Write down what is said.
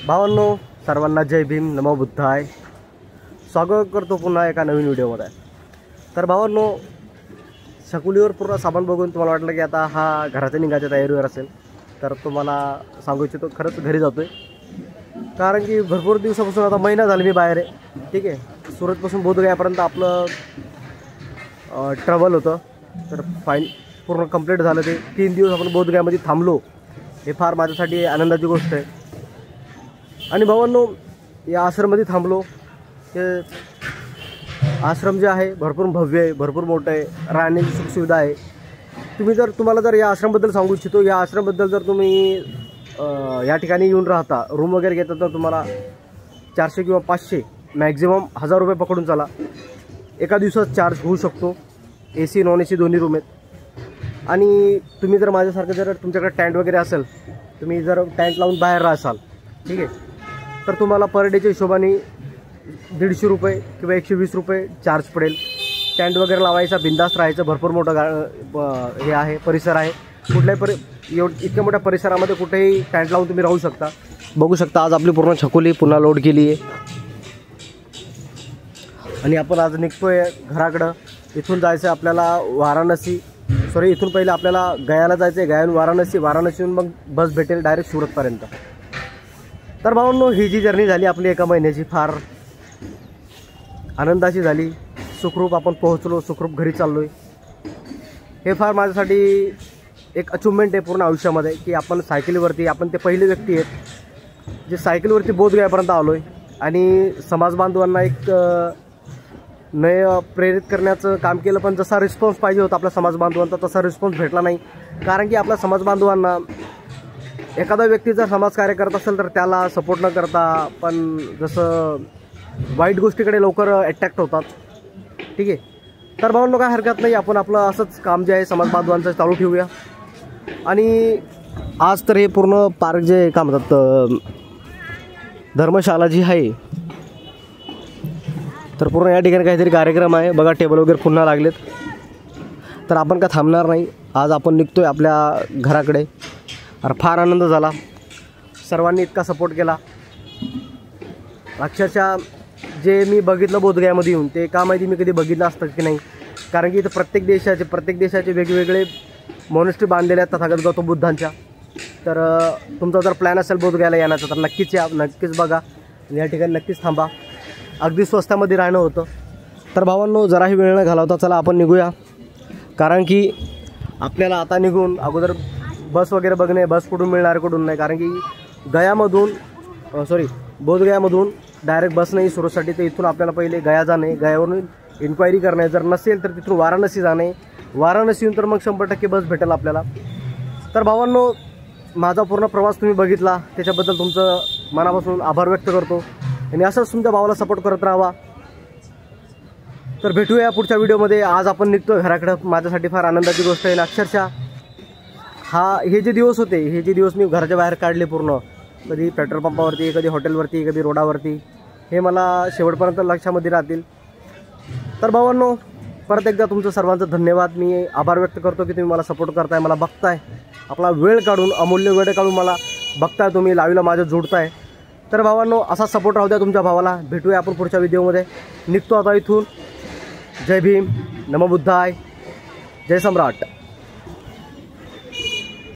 भावांनो, सर्वांना जय भीम, नमो बुद्धाय. स्वागत करतो पुन्हा एका नवीन व्हिडिओमध्ये. तर भावांनो, शकुलीवर पूर्ण सामान बघून तुम्हाला वाटलं की आता हा घराच्या निघायच्या तयारीवर असेल, तर तुम्हाला सांगू इच्छितो खरंच घरी जातोय. कारण की भरपूर दिवसापासून, आता महिना झाला मी बाहेर आहे. ठीक आहे, सुरतपासून बोधगयापर्यंत आपलं ट्रॅव्हल होतं. तर पूर्ण कंप्लीट झालं. ते 3 दिवस आपण बोधगयामध्ये थांबलो. हे फार माझ्यासाठी आनंदाची गोष्ट आहे. आणि भावांनो, या आश्रममध्ये थांबलो. ते आश्रम जे आहे भरपूर भव्य आहे, भरपूर मोठं आहे, राहण्याची सुखसुविधा आहे. तुम्हाला जर या आश्रमबद्दल सांगू इच्छितो. या आश्रमबद्दल जर तुम्ही या ठिकाणी येऊन राहता, रूम वगैरे घेता, तर तुम्हाला 400 किंवा 500 मॅक्झिमम 1000 रुपये पकडून चला एका दिवसात चार्ज होऊ शकतो. AC नॉन AC दोन्ही रूम आहेत. आणि तुम्ही जर माझ्यासारखं जर तुमच्याकडे टँट वगैरे असेल, तुम्ही जर टँट लावून बाहेर राहाल, ठीक आहे, तर तुम्हाला पर डेच्या हिशोबाने 150 रुपये किंवा 120 रुपये चार्ज पडेल. टँट वगैरे लावायचा, बिंदास्त राहायचं. भरपूर मोठं हे आहे, परिसर आहे. कुठल्याही इतक्या मोठ्या परिसरामध्ये कुठेही टँट लावून तुम्ही राहू शकता. बघू शकता, आज आपली पूर्ण छकुली पुन्हा लोड केली आहे. आणि आपण आज निघतोय घराकडं. इथून जायचं आपल्याला वाराणसी, इथून पहिले आपल्याला गयाला जायचं आहे. गयाहून वाराणसीहून मग बस भेटेल डायरेक्ट सुरतपर्यंत. तर भावांनो, ही जी जर्नी झाली आपली एका महिन्याची, फार आनंदाची झाली. सुखरूप आपण पोहोचलो, सुखरूप घरी चाललो आहे. हे फार माझ्यासाठी एक अचिव्हमेंट आहे पूर्ण आयुष्यामध्ये, की आपण सायकलीवरती, आपण ते पहिले व्यक्ती आहेत जे सायकलीवरती बोधगयापर्यंत आलो आहे. आणि समाज बांधवांना एक प्रेरित करण्याचं काम केलं. पण जसा रिस्पॉन्स पाहिजे होता आपल्या समाज बांधवांचा, तसा रिस्पॉन्स भेटला नाही. कारण की आपल्या समाज बांधवांना, एखादा व्यक्ती जर समाजकार्य करत असेल तर त्याला सपोर्ट न करता, पण जसं वाईट गोष्टीकडे लवकर अट्रॅक्ट होतात. ठीक आहे, तर भावांनो, काय हरकत नाही, आपण आपलं असंच काम जे आहे समाज बांधवांचं चालू ठेवूया. आणि आज तर हे पूर्ण पार्क जे काय म्हणतात, धर्मशाला जी आहे, तर पूर्ण या ठिकाणी काहीतरी कार्यक्रम आहे. बघा, टेबल वगैरे पुन्हा लागलेत. तर आपण का थांबणार नाही. आज आपण निघतोय आपल्या घराकडे. अरे फार आनंद झाला, सर्वांनी इतका सपोर्ट केला. अक्षरशः जे मी बघितलं बोधगयामध्ये येऊन, ते का माहिती मी कधी बघितलं असतं की नाही. कारण की इथं प्रत्येक देशाचे वेगवेगळे मॉनेस्ट्री बांधलेले आहेत तथागत गौतम बुद्धांच्या. तर तुमचा जर प्लॅन असेल बोधगयाला येण्याचा, तर नक्कीच या, नक्कीच बघा. या ठिकाणी नक्कीच थांबा. अगदी स्वस्तामध्ये राहणं होतं. तर भावांनो, जराही वेळ न घालवता चला आपण निघूया. कारण की आपल्याला आता निघून अगोदर बस वगैरे बघणे, बस कुठून मिळणार कुठून नाही. कारण की बोधगयामधून डायरेक्ट बस नाही सुरतसाठी. तर इथून आपल्याला पहिले गया जाणे, गयावरून इन्क्वायरी करणे, जर नसेल तर तिथून वाराणसी जाणे, वाराणसीहून तर मग 100% बस भेटेल आपल्याला. तर भावांनो, माझा पूर्ण प्रवास तुम्ही बघितला, त्याच्याबद्दल तुमचं मनापासून आभार व्यक्त करतो. आणि असंच तुमच्या भावाला सपोर्ट करत राहावा. तर भेटूया पुढच्या व्हिडिओमध्ये. आज आपण निघतो घराकडं. माझ्यासाठी फार आनंदाची गोष्ट आहे. अक्षरशः हे जे दिवस होते, हे जे दिवस मी घराच्या बाहेर काढले पूर्ण, कधी पेट्रोल पंपावरती, कधी हॉटेलवरती, कधी रोडावरती, हे मला शेवटपर्यंत लक्षामध्ये राहतील. तर भावांनो, परत एकदा तुमचं सर्वांचं धन्यवाद. मी आभार व्यक्त करतो की तुम्ही मला सपोर्ट करताय, मला बघताय, आपला वेळ काढून, अमूल्य वेळ काढून मला बघताय, तुम्ही लाईव्हला माझ्या जोडताय. तर भावांनो, असा सपोर्ट राहू द्या तुमच्या भावाला. भेटूया आपण पुढच्या व्हिडिओमध्ये. निघतो आता इथून. जय भीम, नमो बुद्धाय, जय सम्राट.